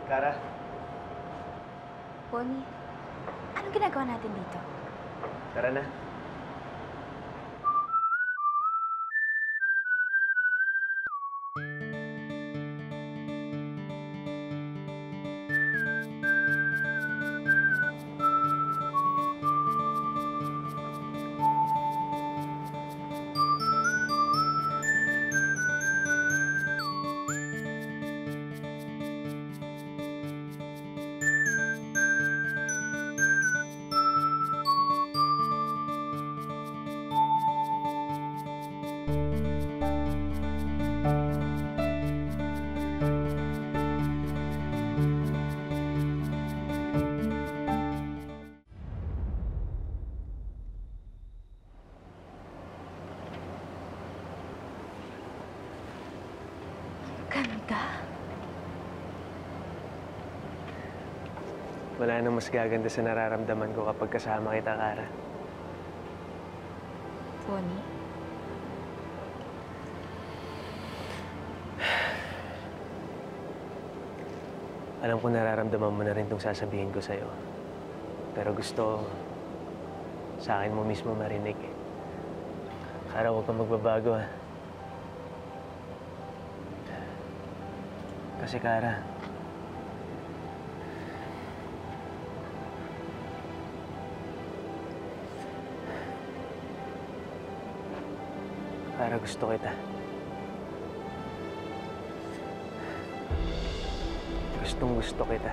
Kara? Bonnie, anong ginagawa natin dito? Tara na. Ganda. Wala nang mas gaganda sa nararamdaman ko kapag kasama kita, Kara. Bonnie, Alam ko nararamdaman mo na rin itong sasabihin ko sa'yo. Pero gusto sa akin mo mismo marinig. Kara, huwag kang magbabago, ha? Kasi, Kara, gusto kita. Gustong-gusto kita.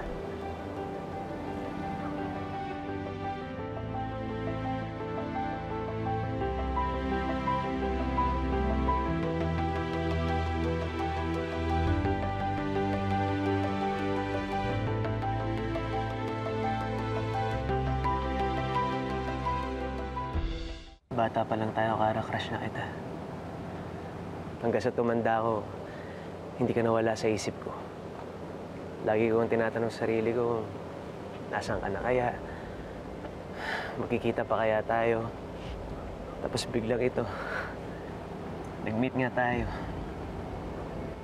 Bata pa lang tayo, Kara, crush na kita. Hanggang sa tumanda ko, hindi ka nawala sa isip ko. Lagi kong tinatanong sa sarili ko, nasaan ka na kaya? Magkikita pa kaya tayo? Tapos biglang ito, nag-meet nga tayo.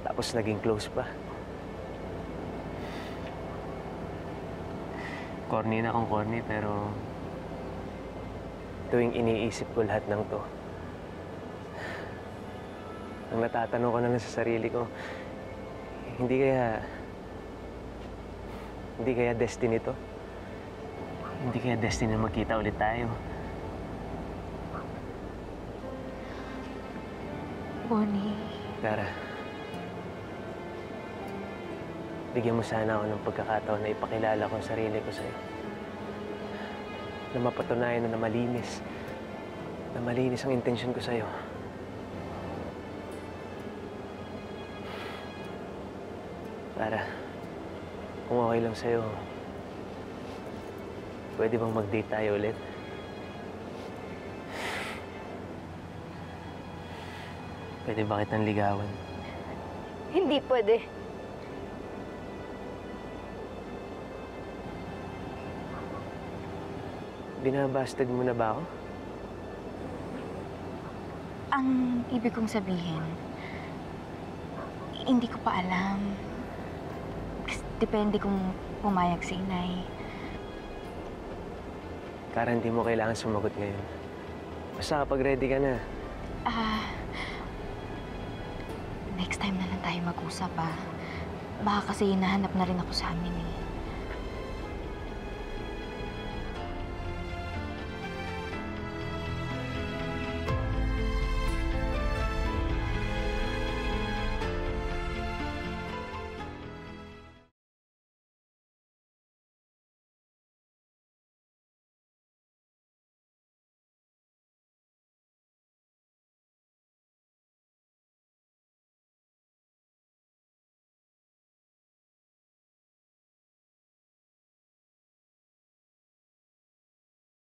Tapos naging close pa. Corny na kung corny, pero tuwing iniisip ko lahat ng to, ang natatanong ko na lang sa sarili ko, hindi kaya destiny to? Hindi kaya destiny na magkita ulit tayo? Bonnie, Kara, bigyan mo sana ako ng pagkakataon na ipakilala ko ang sarili ko sa'yo. Na mapatunayan na malinis ang intensyon ko sa'yo. Kara, kung okay lang sa'yo, pwede bang mag-date tayo ulit? Pwede ba kitang ligawan? hindi pwede. Binabastag mo na ba ako? Ang ibig kong sabihin, hindi ko pa alam. Kasi depende kung pumayag si inay. Kara, hindi mo kailangan sumagot ngayon. Basta kapag ready ka na. Next time na lang tayo mag-usap, ah. Baka kasi hinahanap na rin ako sa amin, eh.